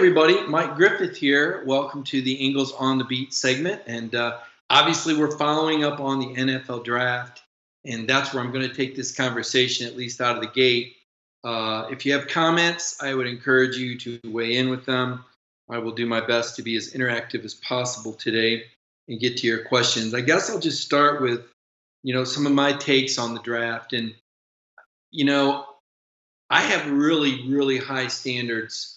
everybody. Mike Griffith here. Welcome to the Ingles on the Beat segment. And obviously, we're following up on the NFL draft. And that's where I'm going to take this conversation, at least out of the gate. If you have comments, I would encourage you to weigh in with them. I will do my best to be as interactive as possible today and get to your questions. I guess I'll just start with, some of my takes on the draft. And, I have really, really high standards,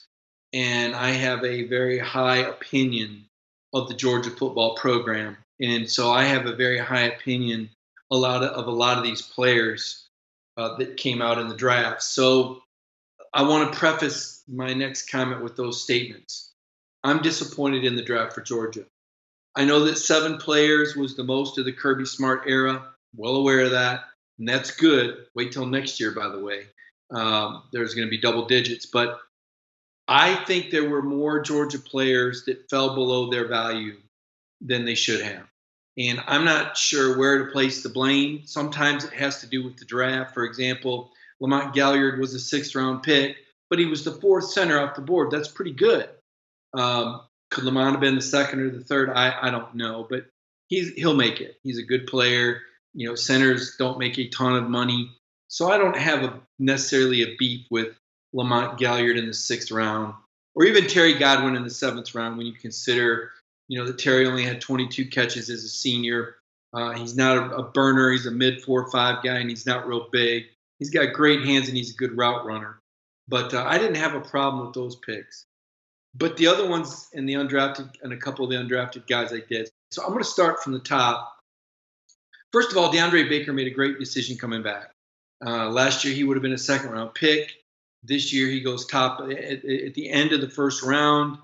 and I have a very high opinion of the Georgia football program. And so I have a very high opinion of a lot of these players that came out in the draft. So I want to preface my next comment with those statements. I'm disappointed in the draft for Georgia. I know that 7 players was the most of the Kirby Smart era. Well aware of that, and that's good. Wait till next year, by the way. There's going to be double digits. But I think there were more Georgia players that fell below their value than they should have. And I'm not sure where to place the blame. Sometimes it has to do with the draft. For example, Lamont Galliard was a 6th-round pick, but he was the 4th center off the board. That's pretty good. Could Lamont have been the 2nd or the 3rd? I don't know, but he'll make it. He's a good player. Centers don't make a ton of money. So I don't have necessarily a beef with Lamont Galliard in the 6th round, or even Terry Godwin in the 7th round when you consider, that Terry only had 22 catches as a senior. He's not a burner. He's a mid 4-5 guy, and he's not real big. He's got great hands, and he's a good route runner. But I didn't have a problem with those picks. But the other ones and the undrafted and a couple of the undrafted guys I did. So I'm going to start from the top. First of all, DeAndre Baker made a great decision coming back. Last year, he would have been a 2nd-round pick. This year, he goes top at the end of the 1st round.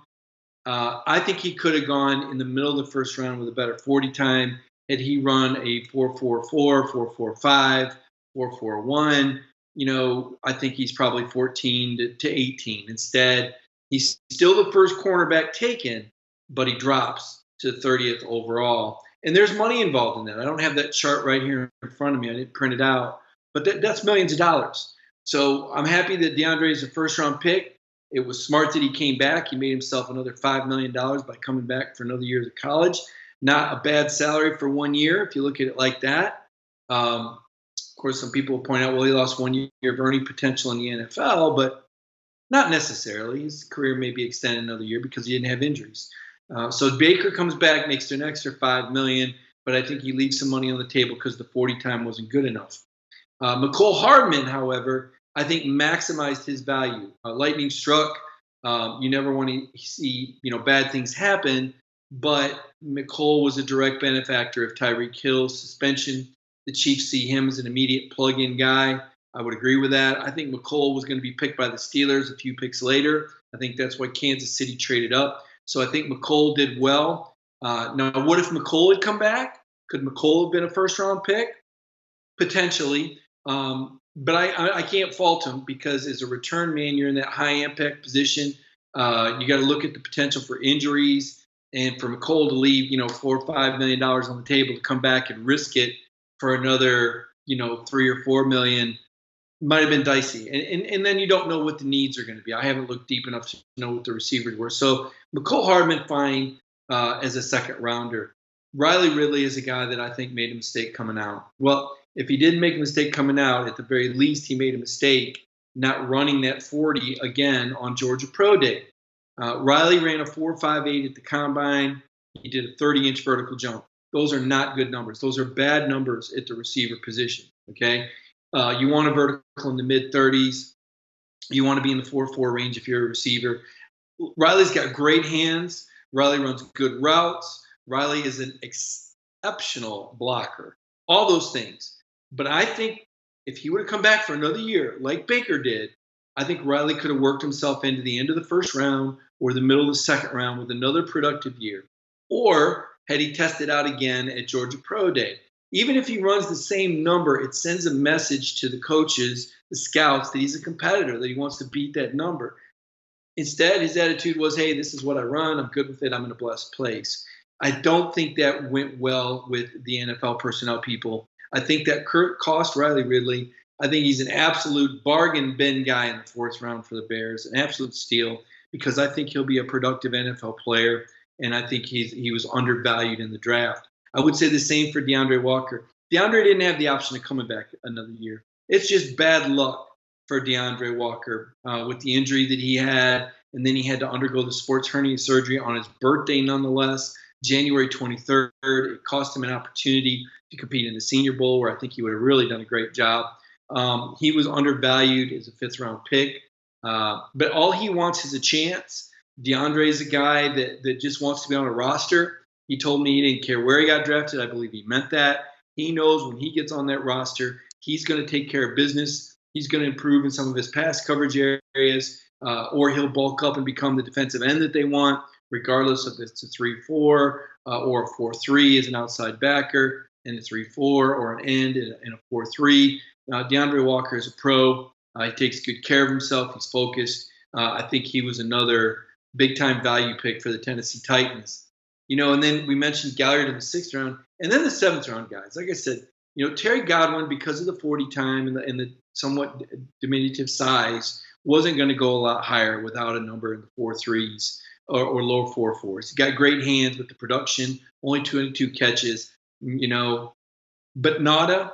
I think he could have gone in the middle of the 1st round with a better 40 time had he run a 4.44, 4.45, 4.41. I think he's probably 14 to 18. Instead, he's still the first cornerback taken, but he drops to 30th overall. And there's money involved in that. I don't have that chart right here in front of me. I didn't print it out. But that's millions of dollars. So I'm happy that DeAndre is a 1st-round pick. It was smart that he came back. He made himself another $5 million by coming back for another year of college. Not a bad salary for 1 year if you look at it like that. Of course, some people will point out, well, he lost 1 year of earning potential in the NFL, but not necessarily. His career may be extended another year because he didn't have injuries. So Baker comes back, makes an extra $5 million, but I think he leaves some money on the table because the 40 time wasn't good enough. Mecole Hardman, however, I think maximized his value. Lightning struck. You never want to see bad things happen, but Mecole was a direct benefactor of Tyreek Hill's suspension. The Chiefs see him as an immediate plug-in guy. I would agree with that. I think Mecole was going to be picked by the Steelers a few picks later. I think that's why Kansas City traded up. So I think Mecole did well. Now, what if Mecole had come back? Could Mecole have been a 1st-round pick? Potentially. But I can't fault him because as a return man, you're in that high-impact position. You got to look at the potential for injuries. And for Mecole to leave, $4 or $5 million on the table to come back and risk it for another, $3 or $4 million might have been dicey. And then you don't know what the needs are going to be. I haven't looked deep enough to know what the receivers were. So Mecole Hardman, fine as a 2nd-rounder. Riley Ridley is a guy that I think made a mistake coming out. Well, if he didn't make a mistake coming out, at the very least, he made a mistake not running that 40 again on Georgia Pro Day. Riley ran a 4.58 at the combine. He did a 30-inch vertical jump. Those are not good numbers. Those are bad numbers at the receiver position, okay? You want a vertical in the mid-30s. You want to be in the 4.4 range if you're a receiver. Riley's got great hands. Riley runs good routes. Riley is an exceptional blocker. All those things. But I think if he would have come back for another year, like Baker did, I think Riley could have worked himself into the end of the 1st round or the middle of the 2nd round with another productive year. Or had he tested out again at Georgia Pro Day. Even if he runs the same number, it sends a message to the coaches, the scouts, that he's a competitor, that he wants to beat that number. Instead, his attitude was, hey, this is what I run. I'm good with it. I'm in a blessed place. I don't think that went well with the NFL personnel people. I think that cost Riley Ridley. I think he's an absolute bargain bin guy in the 4th round for the Bears, an absolute steal. because I think he'll be a productive NFL player, and I think he was undervalued in the draft. I would say the same for DeAndre Walker. DeAndre didn't have the option of coming back another year. It's just bad luck for DeAndre Walker with the injury that he had, and then he had to undergo the sports hernia surgery on his birthday nonetheless, January 23rd. It cost him an opportunity to compete in the Senior Bowl, where I think he would have really done a great job. He was undervalued as a fifth-round pick, but all he wants is a chance. DeAndre is a guy that just wants to be on a roster. He told me he didn't care where he got drafted. I believe he meant that. He knows when he gets on that roster, he's going to take care of business. He's going to improve in some of his pass coverage areas, or he'll bulk up and become the defensive end that they want, regardless if it's a 3-4 or a 4-3 as an outside backer, and a 3-4 or an end in a 4-3. DeAndre Walker is a pro. He takes good care of himself. He's focused. I think he was another big-time value pick for the Tennessee Titans. And then we mentioned Galliard in the 6th round, and then the 7th round guys. Like I said, Terry Godwin, because of the 40 time and the somewhat diminutive size, wasn't going to go a lot higher without a number in the 4.3s or lower 4.4s. He got great hands with the production, only 22 catches, But Nada,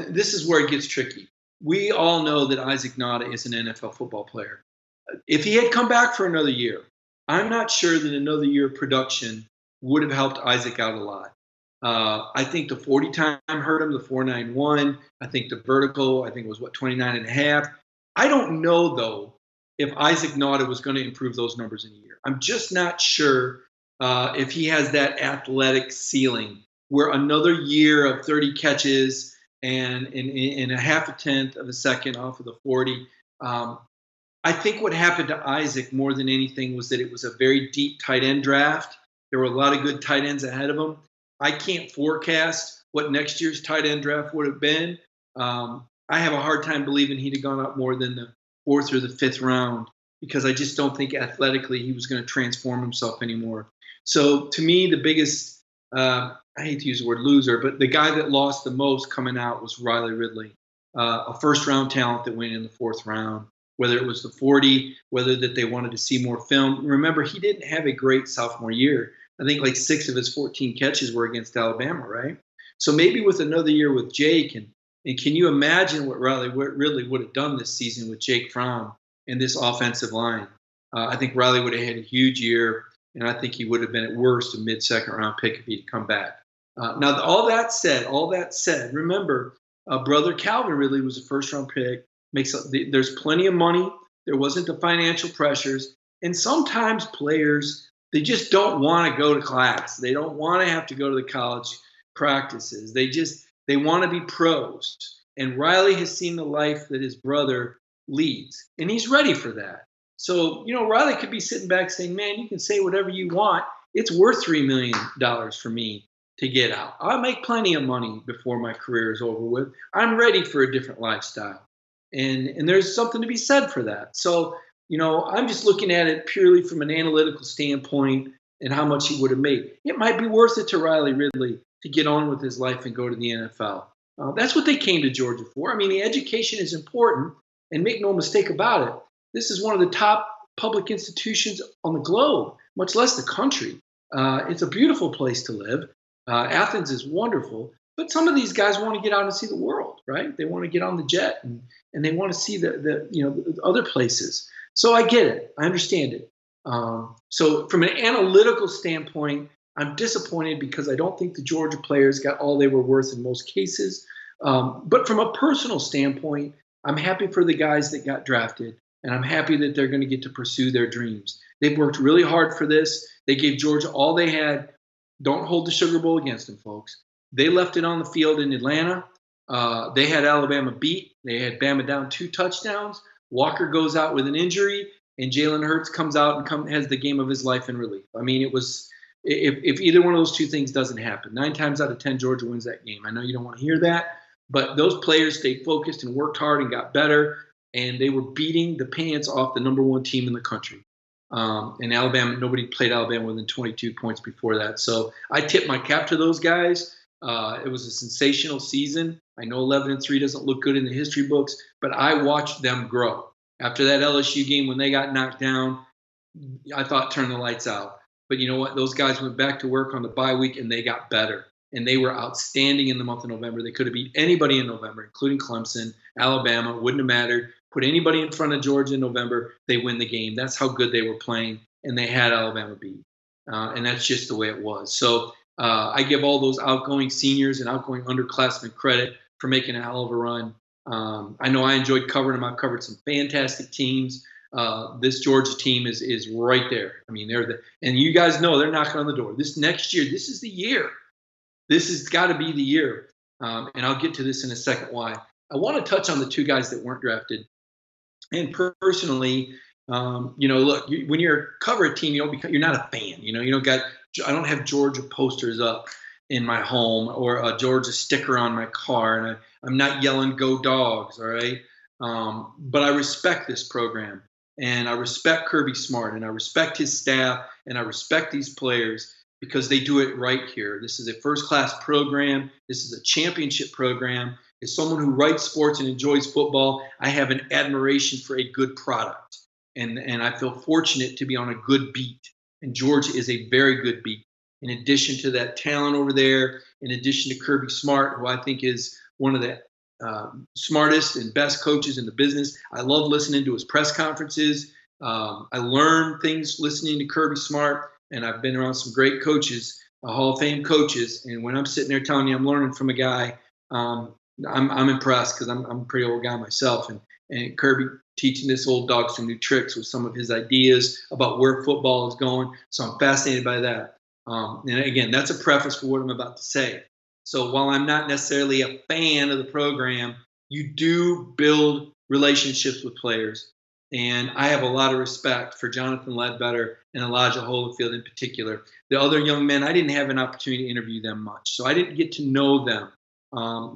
this is where it gets tricky. We all know that Isaac Nada is an NFL football player. If he had come back for another year, I'm not sure that another year of production would have helped Isaac out a lot. I think the 40 time hurt him, the 4.91. I think the vertical, it was 29.5. I don't know, though, if Isaac Nada was going to improve those numbers in a year. I'm just not sure if he has that athletic ceiling where another year of 30 catches and in a half a tenth of a second off of the 40. I think what happened to Isaac more than anything was that it was a very deep tight end draft. There were a lot of good tight ends ahead of him. I can't forecast what next year's tight end draft would have been. I have a hard time believing he'd have gone up more than the 4th or the 5th round, because I just don't think athletically he was going to transform himself anymore. So to me, the biggest, I hate to use the word loser, but the guy that lost the most coming out was Riley Ridley, a 1st-round talent that went in the 4th round. Whether it was the 40, whether that they wanted to see more film. Remember, he didn't have a great sophomore year. I think 6 of his 14 catches were against Alabama, right? So maybe with another year with Jake, and can you imagine what Riley Ridley would have done this season with Jake Fromm and this offensive line? I think Riley would have had a huge year, and I think he would have been at worst a mid-second round pick if he'd come back. Now, all that said, remember, brother Calvin Ridley was a 1st-round pick. There's plenty of money. There wasn't the financial pressures. And sometimes players, they just don't want to go to class. They don't want to have to go to the college practices. They want to be pros. And Riley has seen the life that his brother leads, and he's ready for that. So, Riley could be sitting back saying, man, you can say whatever you want. It's worth $3 million for me to get out. I'll make plenty of money before my career is over with. I'm ready for a different lifestyle. And there's something to be said for that. So, I'm just looking at it purely from an analytical standpoint and how much he would have made. It might be worth it to Riley Ridley to get on with his life and go to the NFL. That's what they came to Georgia for. The education is important, and make no mistake about it. This is one of the top public institutions on the globe, much less the country. It's a beautiful place to live. Athens is wonderful. But some of these guys want to get out and see the world, right? They want to get on the jet and they want to see the other places. So I get it. I understand it. So from an analytical standpoint, I'm disappointed because I don't think the Georgia players got all they were worth in most cases. But from a personal standpoint, I'm happy for the guys that got drafted, and I'm happy that they're going to get to pursue their dreams. They've worked really hard for this. They gave Georgia all they had. Don't hold the Sugar Bowl against them, folks. They left it on the field in Atlanta. They had Alabama beat. They had Bama down 2 touchdowns. Walker goes out with an injury, and Jalen Hurts comes out and has the game of his life in relief. It was if either one of those two things doesn't happen, 9 times out of 10 Georgia wins that game. I know you don't want to hear that, but those players stayed focused and worked hard and got better, and they were beating the pants off the number 1 team in the country. And Alabama, nobody played Alabama within 22 points before that. So I tip my cap to those guys. It was a sensational season. I know 11-3 doesn't look good in the history books, but I watched them grow. After that LSU game when they got knocked down, I thought turn the lights out. But you know what? Those guys went back to work on the bye week and they got better. And they were outstanding in the month of November. They could have beat anybody in November, including Clemson, Alabama. Wouldn't have mattered. Put anybody in front of Georgia in November, they win the game. That's how good they were playing, and they had Alabama beat. And that's just the way it was. So I give all those outgoing seniors and outgoing underclassmen credit for making a hell of a run. I know I enjoyed covering them. I've covered some fantastic teams. This Georgia team is right there. I mean, and you guys know they're knocking on the door. This next year, this is the year. This has got to be the year. And I'll get to this in a second why. I want to touch on the two guys that weren't drafted. And personally, look, when you're cover a team, you're not a fan. I don't have Georgia posters up in my home or a Georgia sticker on my car, and I'm not yelling "Go Dogs!" All right, but I respect this program, and I respect Kirby Smart, and I respect his staff, and I respect these players because they do it right here. This is a first-class program. This is a championship program. As someone who writes sports and enjoys football, I have an admiration for a good product, and I feel fortunate to be on a good beat. And Georgia is a very good beat. In addition to that talent over there, in addition to Kirby Smart, who I think is one of the smartest and best coaches in the business. I love listening to his press conferences. I learn things listening to Kirby Smart, and I've been around some great coaches, Hall of Fame coaches. And when I'm sitting there telling you I'm learning from a guy, I'm impressed because I'm a pretty old guy myself. And Kirby teaching this old dog some new tricks with some of his ideas about where football is going. So I'm fascinated by that. And again, that's a preface for what I'm about to say. So while I'm not necessarily a fan of the program, you do build relationships with players. And I have a lot of respect for Jonathan Ledbetter and Elijah Holyfield in particular. The other young men, I didn't have an opportunity to interview them much. So I didn't get to know them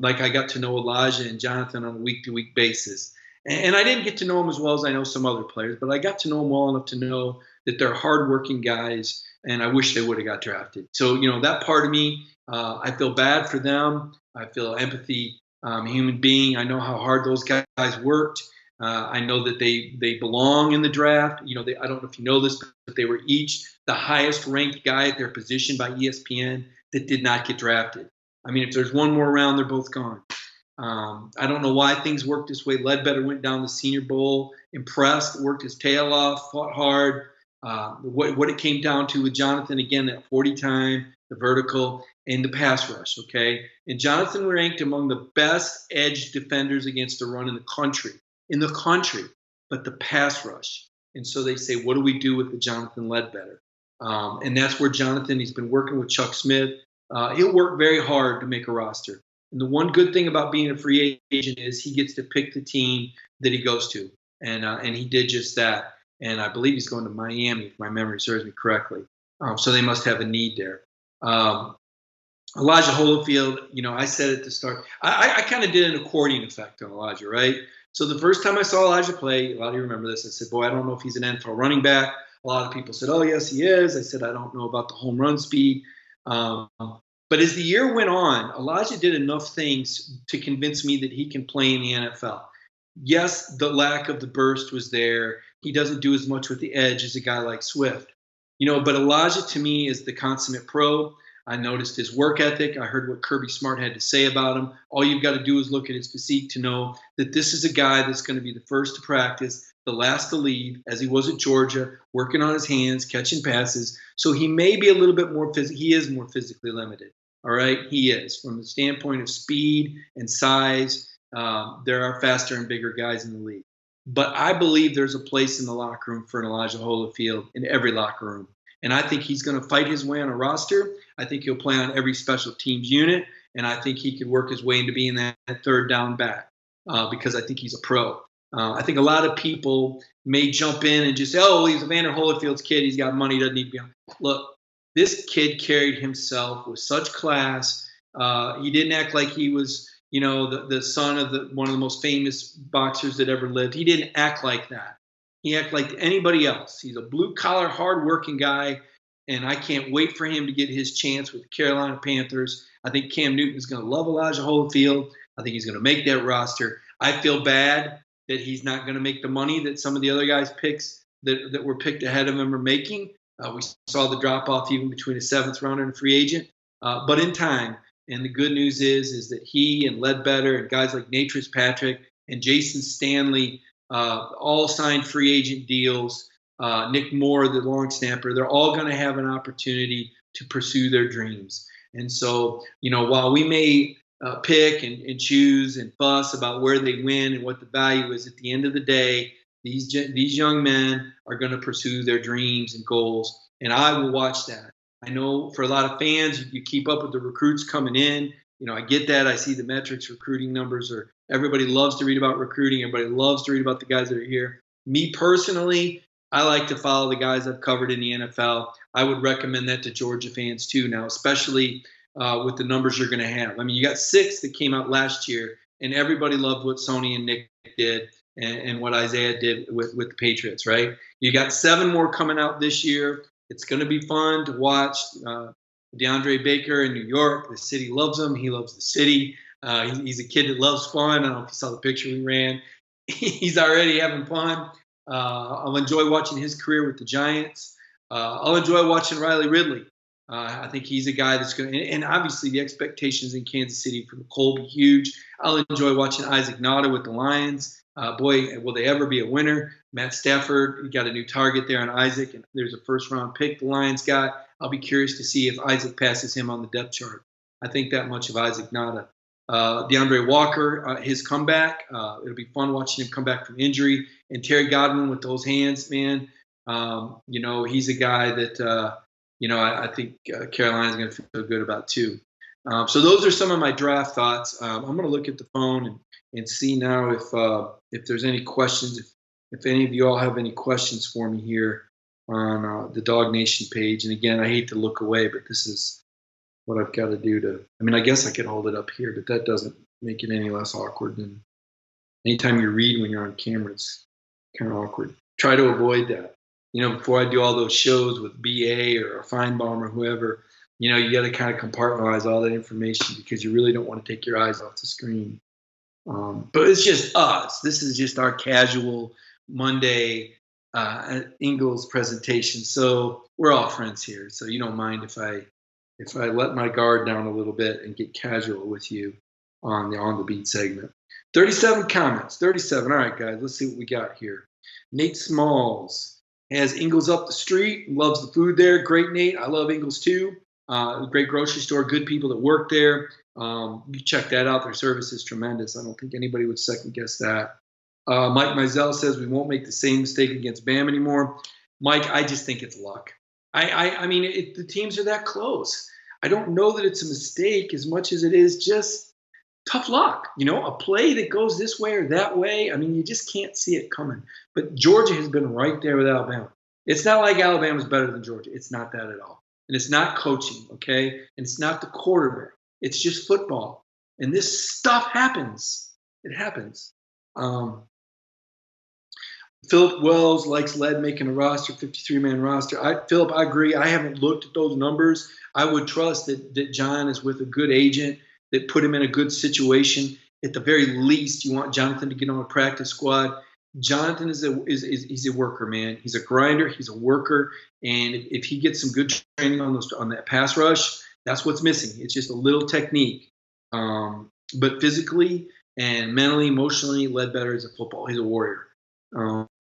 like I got to know Elijah and Jonathan on a week-to-week basis. And I didn't get to know them as well as I know some other players, but I got to know them well enough to know that they're hardworking guys, and I wish they would have got drafted. So, that part of me, I feel bad for them. I feel empathy. I'm a human being. I know how hard those guys worked. I know that they belong in the draft. I don't know if you know this, but they were each the highest ranked guy at their position by ESPN that did not get drafted. I mean, if there's one more round, they're both gone. I don't know why things worked this way. Ledbetter went down the Senior Bowl, impressed, worked his tail off, fought hard. What it came down to with Jonathan, again, that 40 time, the vertical, and the pass rush, okay? And Jonathan ranked among the best edge defenders against the run in the country, but the pass rush. And so they say, what do we do with the Jonathan Ledbetter? And that's where Jonathan, he's been working with Chuck Smith. He'll work very hard to make a roster. And the one good thing about being a free agent is he gets to pick the team that he goes to. And he did just that. And I believe he's going to Miami, if my memory serves me correctly. So they must have a need there. Elijah Holyfield, I said at the start, I kind of did an accordion effect on Elijah, right? So the first time I saw Elijah play, a lot of you remember this, I said, boy, I don't know if he's an NFL running back. A lot of people said, oh, yes, he is. I said, I don't know about the home run speed. But as the year went on, Elijah did enough things to convince me that he can play in the NFL. Yes, the lack of the burst was there. He doesn't do as much with the edge as a guy like Swift. But Elijah to me is the consummate pro. I noticed his work ethic. I heard what Kirby Smart had to say about him. All you've got to do is look at his physique to know that this is a guy that's going to be the first to practice, the last to leave, as he was at Georgia, working on his hands, catching passes. So he may be a little bit more he is more physically limited. All right, he is. From the standpoint of speed and size, there are faster and bigger guys in the league. But I believe there's a place in the locker room for an Elijah Holyfield in every locker room. And I think he's going to fight his way on a roster. I think he'll play on every special teams unit. And I think he could work his way into being that third down back because I think he's a pro. I think a lot of people may jump in and just say, oh, he's Evander Holyfield's kid. He's got money. Doesn't need to be on. Look, this kid carried himself with such class. He didn't act like he was, the son of one of the most famous boxers that ever lived. He didn't act like that. He acted like anybody else. He's a blue-collar, hard-working guy, and I can't wait for him to get his chance with the Carolina Panthers. I think Cam Newton is going to love Elijah Holyfield. I think he's going to make that roster. I feel bad that he's not going to make the money that some of the other guys' picks that were picked ahead of him are making. We saw the drop off even between a 7th rounder and a free agent, but in time. And the good news is that he and Ledbetter and guys like Natris Patrick and Jason Stanley all signed free agent deals. Nick Moore, the long snapper, they're all going to have an opportunity to pursue their dreams. And so, while we may pick and choose and fuss about where they win and what the value is, at the end of the day, these young men are going to pursue their dreams and goals, and I will watch that. I know for a lot of fans, you keep up with the recruits coming in. I get that. I see the metrics, recruiting numbers, or everybody loves to read about recruiting. Everybody loves to read about the guys that are here. Me personally, I like to follow the guys I've covered in the NFL. I would recommend that to Georgia fans too now, especially with the numbers you're going to have. I mean, you got 6 that came out last year, and everybody loved what Sony and Nick did and what Isaiah did with the Patriots, right? You got 7 more coming out this year. It's going to be fun to watch. DeAndre Baker in New York, the city loves him. He loves the city. He's a kid that loves fun. I don't know if you saw the picture we ran. He's already having fun. I'll enjoy watching his career with the Giants. I'll enjoy watching Riley Ridley. I think he's a guy that's going to – and obviously the expectations in Kansas City for Mecole be huge. I'll enjoy watching Isaac Nauta with the Lions. Boy, will they ever be a winner. Matt Stafford, you got a new target there on Isaac, and there's a first-round pick the Lions got. I'll be curious to see if Isaac passes him on the depth chart. I think that much of Isaac Nauta. DeAndre Walker, his comeback, it'll be fun watching him come back from injury. And Terry Godwin with those hands, man, he's a guy that, I think Carolina's going to feel good about too. So those are some of my draft thoughts. I'm going to look at the phone and see now if there's any questions. If any of you all have any questions for me here on the Dog Nation page. And again, I hate to look away, but this is what I've got to do I guess I could hold it up here, but that doesn't make it any less awkward than anytime you read when you're on camera. It's kind of awkward. Try to avoid that. Before I do all those shows with BA or Feinbaum or whoever, you got to kind of compartmentalize all that information because you really don't want to take your eyes off the screen. But it's just us. This is just our casual Monday Ingles presentation. So we're all friends here. So you don't mind if I let my guard down a little bit and get casual with you on the beat segment. 37 comments. 37. All right, guys. Let's see what we got here. Nate Smalls has Ingles up the street. Loves the food there. Great, Nate. I love Ingles too. Great grocery store. Good people that work there. You check that out. Their service is tremendous. I don't think anybody would second guess that. Mike Mizell says we won't make the same mistake against Bam anymore. Mike, I just think it's luck. I mean, the teams are that close. I don't know that it's a mistake as much as it is just tough luck. A play that goes this way or that way. I mean, you just can't see it coming. But Georgia has been right there with Alabama. It's not like Alabama's better than Georgia. It's not that at all. And it's not coaching, okay? And it's not the quarterback. It's just football. And this stuff happens. It happens. Philip Wells likes Led making a roster, 53-man roster. Philip, I agree. I haven't looked at those numbers. I would trust that John is with a good agent that put him in a good situation. At the very least, you want Jonathan to get on a practice squad. Jonathan is a worker, man. He's a grinder. He's a worker. And if he gets some good training on that pass rush, that's what's missing. It's just a little technique. But physically and mentally, emotionally, Ledbetter is a football. He's a warrior.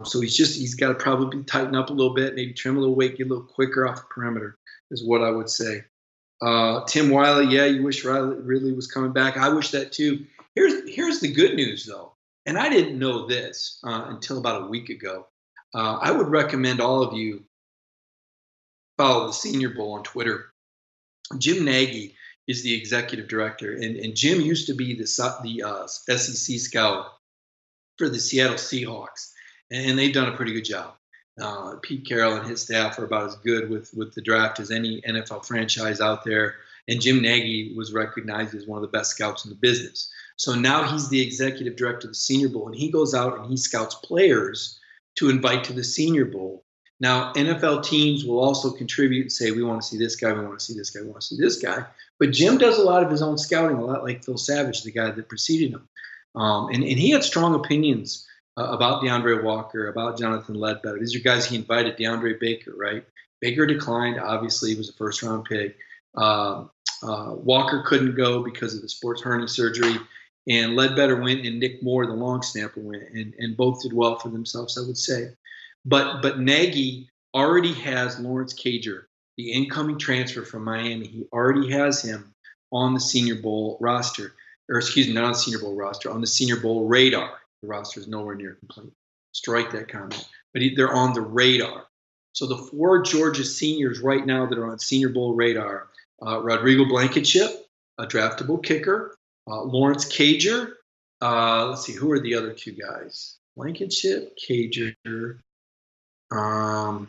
So he's got to probably tighten up a little bit, maybe trim a little weight, get a little quicker off the perimeter is what I would say. Tim Wiley, yeah, you wish Ridley was coming back. I wish that too. Here's the good news though, and I didn't know this until about a week ago. I would recommend all of you follow the Senior Bowl on Twitter. Jim Nagy is the executive director, and Jim used to be the SEC scout for the Seattle Seahawks, and they've done a pretty good job. Pete Carroll and his staff are about as good with the draft as any NFL franchise out there, and Jim Nagy was recognized as one of the best scouts in the business. So now he's the executive director of the Senior Bowl, and he goes out and he scouts players to invite to the Senior Bowl. Now, NFL teams will also contribute and say, we want to see this guy, we want to see this guy, we want to see this guy. But Jim does a lot of his own scouting, a lot like Phil Savage, the guy that preceded him. And he had strong opinions about DeAndre Walker, about Jonathan Ledbetter. These are guys he invited. DeAndre Baker, right? Baker declined. Obviously, he was a first-round pick. Walker couldn't go because of the sports hernia surgery. And Ledbetter went, and Nick Moore, the long snapper, went, and both did well for themselves, I would say. But Nagy already has Lawrence Cager, the incoming transfer from Miami. He already has him on the Senior Bowl roster, or excuse me, not on the Senior Bowl roster, on the Senior Bowl radar. The roster is nowhere near complete. Strike that comment. But they're on the radar. So the 4 Georgia seniors right now that are on Senior Bowl radar, Rodrigo Blankenship, a draftable kicker, Lawrence Cager. Let's see, who are the other 2 guys? Blankenship, Cager. I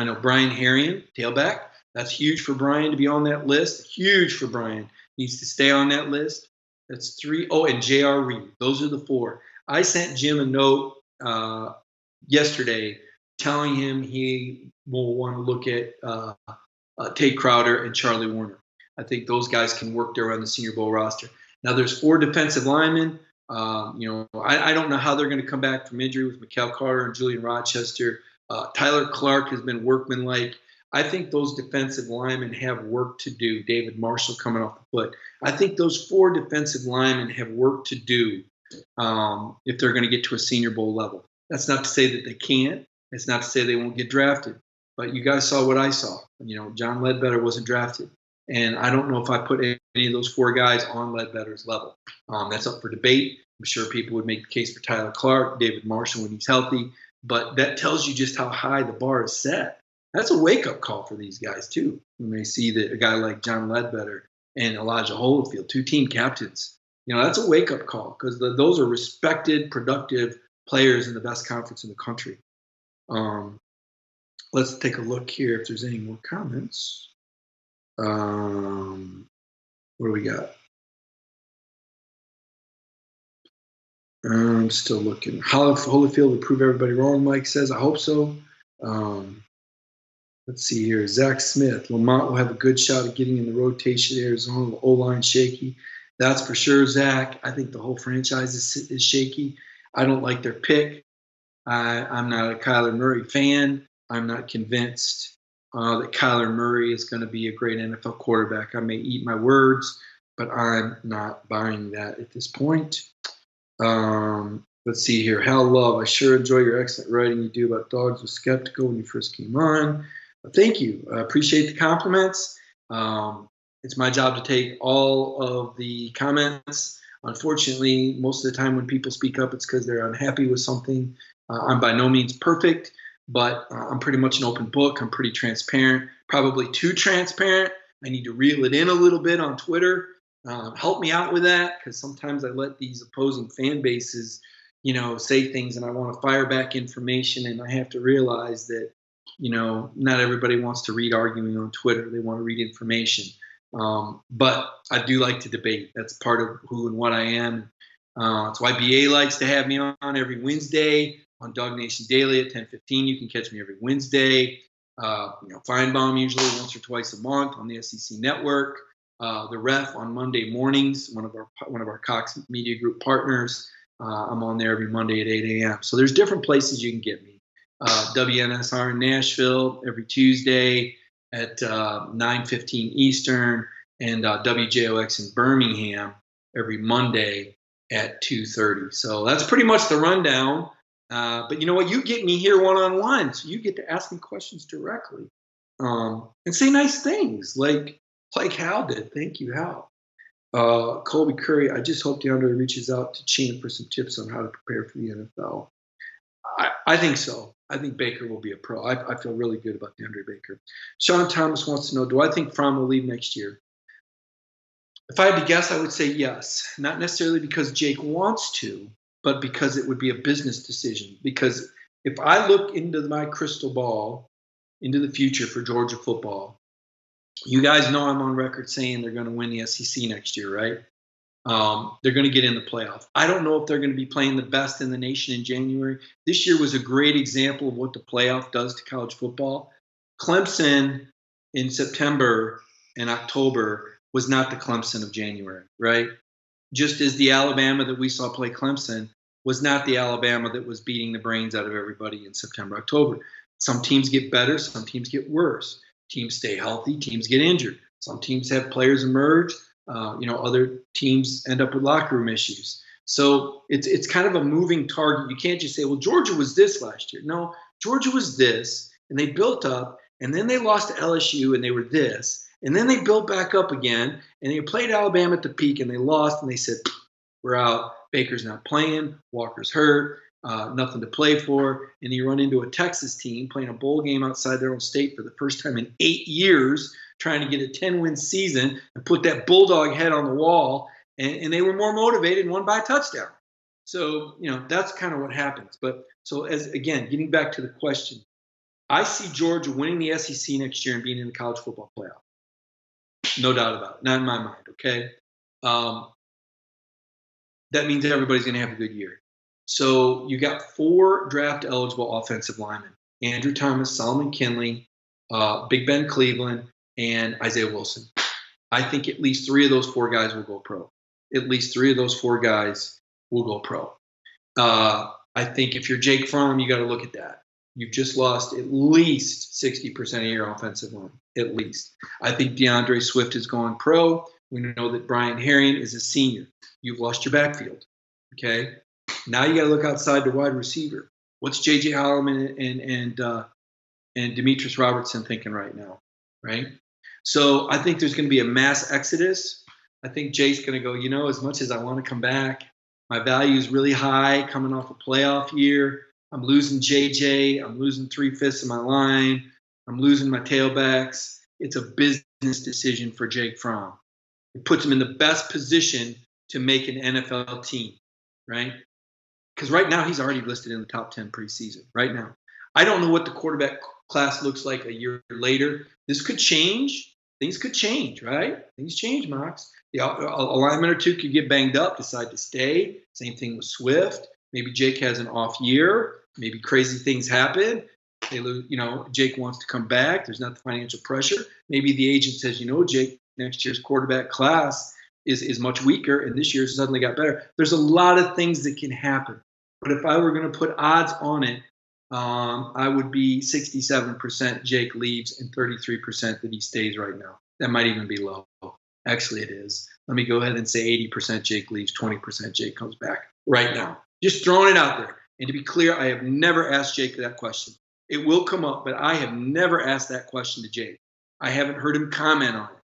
know Brian Herrion, tailback. That's huge for Brian to be on that list. Huge for Brian. Needs to stay on that list. That's 3. Oh, and J.R. Reed. Those are the 4. I sent Jim a note yesterday telling him he will want to look at Tate Crowder and Charlie Warner. I think those guys can work there on the Senior Bowl roster. Now, there's 4 defensive linemen. I don't know how they're going to come back from injury with Mecole Carter and Julian Rochester. Tyler Clark has been workmanlike. I think those defensive linemen have work to do. David Marshall coming off the foot. I think those 4 defensive linemen have work to do if they're going to get to a Senior Bowl level. That's not to say that they can't. It's not to say they won't get drafted. But you guys saw what I saw. John Ledbetter wasn't drafted. And I don't know if I put any of those 4 guys on Ledbetter's level. That's up for debate. I'm sure people would make the case for Tyler Clark, David Marshall when he's healthy. But that tells you just how high the bar is set. That's a wake-up call for these guys, too, when they see that a guy like John Ledbetter and Elijah Holyfield, 2 team captains. That's a wake-up call because those are respected, productive players in the best conference in the country. Let's take a look here if there's any more comments. What do we got? I'm still looking. Holyfield would prove everybody wrong, Mike says. I hope so. Let's see here. Zach Smith. Lamont will have a good shot at getting in the rotation. Arizona, the O-line shaky. That's for sure, Zach. I think the whole franchise is shaky. I don't like their pick. I'm not a Kyler Murray fan. I'm not convinced that Kyler Murray is going to be a great NFL quarterback. I may eat my words, but I'm not buying that at this point. Let's see here. Hal Love. I sure enjoy your excellent writing you do about dogs. Was skeptical when you first came on. Thank you. I appreciate the compliments. It's my job to take all of the comments. Unfortunately, most of the time when people speak up, it's because they're unhappy with something. I'm by no means perfect, but I'm pretty much an open book. I'm pretty transparent, probably too transparent. I need to reel it in a little bit on Twitter. Help me out with that, because sometimes I let these opposing fan bases, say things, and I want to fire back information, and I have to realize that, not everybody wants to read arguing on Twitter. They want to read information. But I do like to debate. That's part of who and what I am. That's why BA likes to have me on every Wednesday on Dog Nation Daily at 10:15. You can catch me every Wednesday. Feinbaum usually once or twice a month on the SEC Network. The Ref on Monday mornings, one of our Cox Media Group partners. I'm on there every Monday at 8 a.m. So there's different places you can get me. WNSR in Nashville every Tuesday at 9:15 Eastern, and WJOX in Birmingham every Monday at 2:30. So that's pretty much the rundown. But you know what? You get me here one-on-one, so you get to ask me questions directly and say nice things like Hal did. Thank you, Hal. Colby Curry, I just hope DeAndre reaches out to Chan for some tips on how to prepare for the NFL. I think so. I think Baker will be a pro. I feel really good about DeAndre Baker. Sean Thomas wants to know, do I think Fromm will leave next year? If I had to guess, I would say yes. Not necessarily because Jake wants to, but because it would be a business decision. Because if I look into my crystal ball, into the future for Georgia football, you guys know I'm on record saying they're going to win the SEC next year, right? They're going to get in the playoff. I don't know if they're going to be playing the best in the nation in January. This year was a great example of what the playoff does to college football. Clemson in September and October was not the Clemson of January, right? Just as the Alabama that we saw play Clemson was not the Alabama that was beating the brains out of everybody in September, October. Some teams get better, some teams get worse. Teams stay healthy, teams get injured. Some teams have players emerge. Other teams end up with locker room issues. So it's kind of a moving target. You can't just say, well, Georgia was this last year. No, Georgia was this, and they built up, and then they lost to LSU, and they were this, and then they built back up again, and they played Alabama at the peak, and they lost, and they said, we're out. Baker's not playing. Walker's hurt. Nothing to play for. And you run into a Texas team playing a bowl game outside their own state for the first time in 8 years, trying to get a 10-win season and put that Bulldog head on the wall. And they were more motivated and won by a touchdown. So, that's kind of what happens. But so again, getting back to the question, I see Georgia winning the SEC next year and being in the college football playoff. No doubt about it. Not in my mind, okay? That means everybody's going to have a good year. So you got 4 draft-eligible offensive linemen: Andrew Thomas, Solomon Kinley, Big Ben Cleveland, and Isaiah Wilson. I think at least 3 of those 4 guys will go pro. At least 3 of those 4 guys will go pro. I think if you're Jake Fromm, you got to look at that. You've just lost at least 60% of your offensive line, at least. I think DeAndre Swift is going pro. We know that Brian Herring is a senior. You've lost your backfield, okay? Now you got to look outside the wide receiver. What's J.J. Holloman and Demetrius Robertson thinking right now, right? So I think there's going to be a mass exodus. I think Jake's going to go, as much as I want to come back, my value is really high coming off a playoff year. I'm losing J.J. I'm losing 3/5 of my line. I'm losing my tailbacks. It's a business decision for Jake Fromm. It puts him in the best position to make an NFL team, right? Because right now he's already listed in the top 10 preseason, right now. I don't know what the quarterback class looks like a year later. This could change. Things could change, right? Things change, Mox. A lineman or 2 could get banged up, decide to stay. Same thing with Swift. Maybe Jake has an off year. Maybe crazy things happen. They lose, Jake wants to come back. There's not the financial pressure. Maybe the agent says, Jake, next year's quarterback class is much weaker, and this year suddenly got better. There's a lot of things that can happen. But if I were going to put odds on it, I would be 67% Jake leaves and 33% that he stays right now. That might even be low. Actually, it is. Let me go ahead and say 80% Jake leaves, 20% Jake comes back right now. Just throwing it out there. And to be clear, I have never asked Jake that question. It will come up, but I have never asked that question to Jake. I haven't heard him comment on it.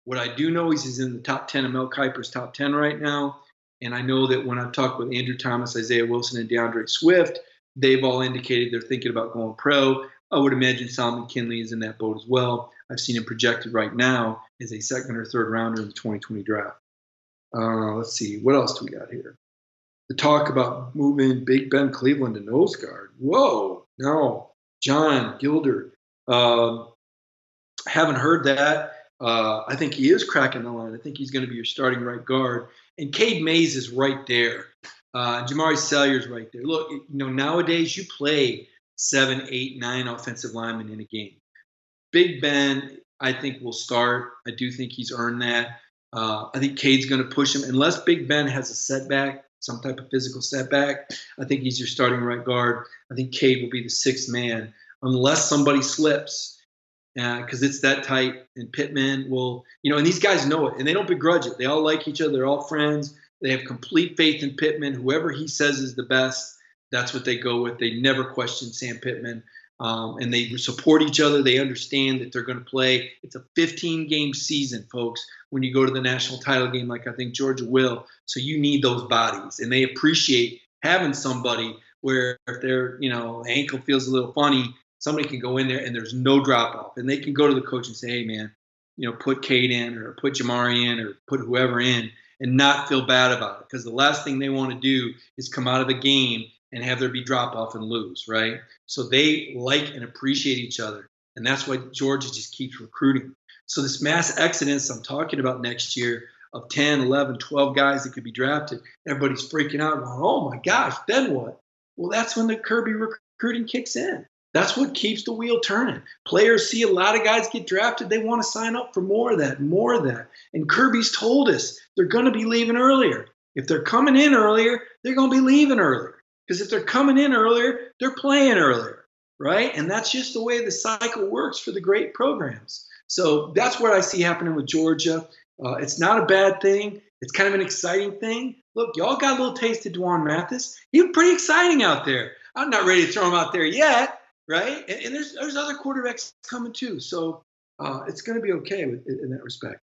What I do know is he's in the top 10 of Mel Kiper's top 10 right now. And I know that when I've talked with Andrew Thomas, Isaiah Wilson, and DeAndre Swift, they've all indicated they're thinking about going pro. I would imagine Solomon Kinley is in that boat as well. I've seen him projected right now as a 2nd or 3rd rounder in the 2020 draft. Let's see. What else do we got here? The talk about moving Big Ben Cleveland to nose guard. Whoa. No. John Gilder. Haven't heard that. I think he is cracking the line. I think he's going to be your starting right guard. And Cade Mays is right there. Jamari Salyer's right there. Look, nowadays you play 7, 8, 9 offensive linemen in a game. Big Ben, I think, will start. I do think he's earned that. I think Cade's going to push him. Unless Big Ben has a setback, some type of physical setback, I think he's your starting right guard. I think Cade will be the 6th man unless somebody slips. Because it's that tight, and Pittman will, and these guys know it, and they don't begrudge it. They all like each other. They're all friends. They have complete faith in Pittman. Whoever he says is the best, that's what they go with. They never question Sam Pittman, and they support each other. They understand that they're going to play. It's a 15-game season, folks, when you go to the national title game like I think Georgia will. So you need those bodies, and they appreciate having somebody where if their ankle feels a little funny, somebody can go in there and there's no drop-off. And they can go to the coach and say, hey, man, put Cade in or put Jamari in or put whoever in and not feel bad about it. Because the last thing they want to do is come out of a game and have there be drop-off and lose, right? So they like and appreciate each other. And that's why Georgia just keeps recruiting. So this mass exodus I'm talking about next year of 10, 11, 12 guys that could be drafted, everybody's freaking out going, oh, my gosh, then what? Well, that's when the Kirby recruiting kicks in. That's what keeps the wheel turning. Players see a lot of guys get drafted. They want to sign up for more of that, more of that. And Kirby's told us they're going to be leaving earlier. If they're coming in earlier, they're going to be leaving earlier. Because if they're coming in earlier, they're playing earlier, right? And that's just the way the cycle works for the great programs. So that's what I see happening with Georgia. It's not a bad thing. It's kind of an exciting thing. Look, y'all got a little taste of Dwan Mathis. He was pretty exciting out there. I'm not ready to throw him out there yet, right? And there's other quarterbacks coming too. So it's going to be okay in that respect.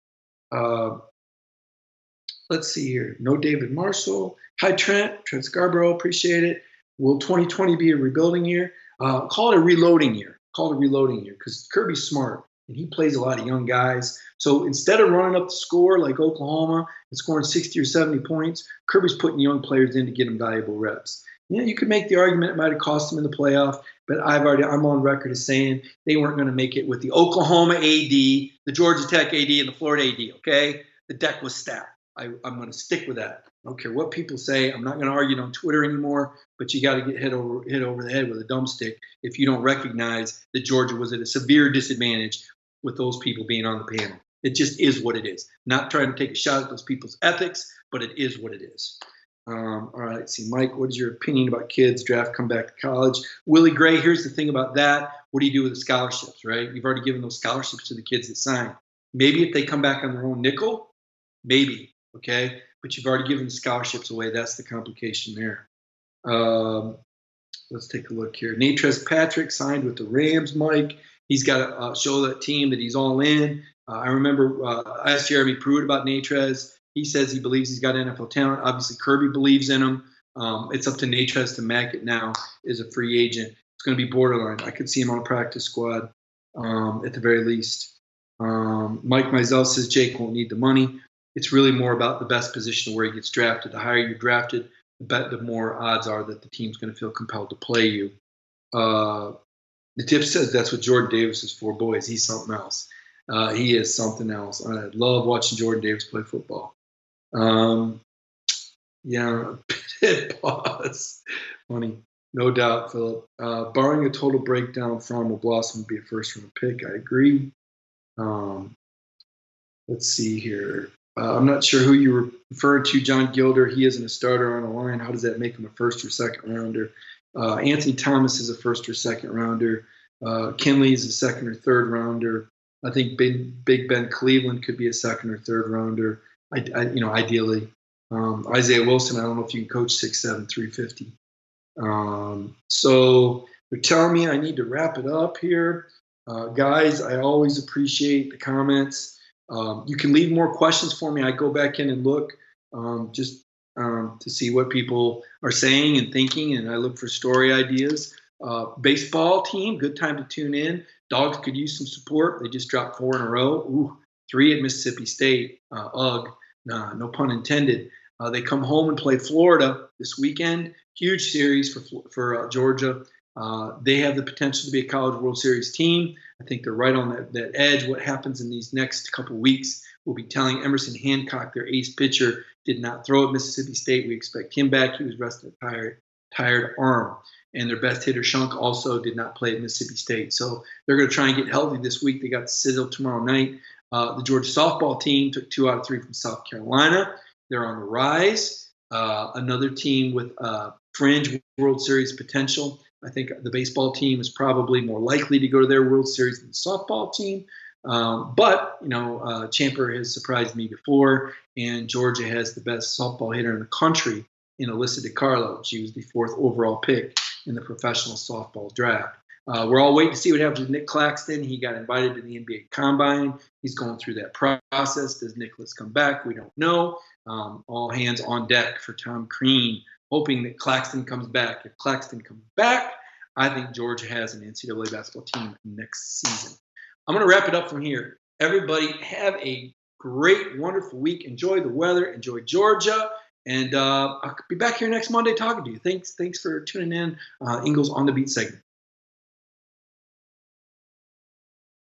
Let's see here. No David Marshall. Hi, Trent Scarborough. Appreciate it. Will 2020 be a rebuilding year? Call it a reloading year. Call it a reloading year because Kirby's smart and he plays a lot of young guys. So instead of running up the score like Oklahoma and scoring 60 or 70 points, Kirby's putting young players in to get them valuable reps. You could make the argument it might have cost them in the playoff, but I'm on record as saying they weren't going to make it with the Oklahoma AD, the Georgia Tech AD, and the Florida AD, okay? The deck was stacked. I'm going to stick with that. I don't care what people say. I'm not going to argue on Twitter anymore, but you got to get hit over the head with a dumbstick if you don't recognize that Georgia was at a severe disadvantage with those people being on the panel. It just is what it is. Not trying to take a shot at those people's ethics, but it is what it is. All right, let's see, Mike, what is your opinion about kids draft, come back to college? Willie Gray, here's the thing about that. What do you do with the scholarships, right? You've already given those scholarships to the kids that sign. Maybe if they come back on their own nickel, maybe, okay? But you've already given the scholarships away. That's the complication there. Let's take a look here. Natrez Patrick signed with the Rams, Mike. He's got to show that team that he's all in. I remember I asked Jeremy Pruitt about Natrez. He says he believes he's got NFL talent. Obviously, Kirby believes in him. It's up to Natrez to make it now as a free agent. It's going to be borderline. I could see him on a practice squad at the very least. Mike Mizell says Jake won't need the money. It's really more about the best position where he gets drafted. The higher you're drafted, the more odds are that the team's going to feel compelled to play you. The tip says that's what Jordan Davis is for. Boys, he's something else. He is something else. I love watching Jordan Davis play football. Yeah, pause. Funny. No doubt, Philip. Barring a total breakdown from, will Blossom be a first-round pick? I agree. Let's see here. I'm not sure who you were referring to, John Gilder. He isn't a starter on the line. How does that make him a first or second rounder? Anthony Thomas is a first or second rounder. Kinley is a second or third rounder. I think Big Ben Cleveland could be a second or third rounder. Ideally. Isaiah Wilson, I don't know if you can coach 6'7", 350. So they're telling me I need to wrap it up here. Guys, I always appreciate the comments. You can leave more questions for me. I go back in and look just to see what people are saying and thinking, and I look for story ideas. Baseball team, good time to tune in. Dogs could use some support. They just dropped 4 in a row. Ooh, 3 at Mississippi State. Ugh, nah, no pun intended. They come home and play Florida this weekend. Huge series for Georgia. They have the potential to be a College World Series team. I think they're right on that edge. What happens in these next couple of weeks will be telling. Emerson Hancock, their ace pitcher, did not throw at Mississippi State. We expect him back. He was resting a tired arm. And their best hitter, Shunk, also did not play at Mississippi State. So they're going to try and get healthy this week. They got the Sizzle tomorrow night. The Georgia softball team took 2 out of 3 from South Carolina. They're on the rise. Another team with fringe World Series potential. I think the baseball team is probably more likely to go to their World Series than the softball team. But Champer has surprised me before, and Georgia has the best softball hitter in the country in Alyssa DiCarlo. She was the 4th overall pick in the professional softball draft. We're all waiting to see what happens with Nick Claxton. He got invited to the NBA Combine. He's going through that process. Does Nicholas come back? We don't know. All hands on deck for Tom Crean, hoping that Claxton comes back. If Claxton comes back, I think Georgia has an NCAA basketball team next season. I'm going to wrap it up from here. Everybody have a great, wonderful week. Enjoy the weather. Enjoy Georgia. And I'll be back here next Monday talking to you. Thanks for tuning in. Ingles on the Beat segment.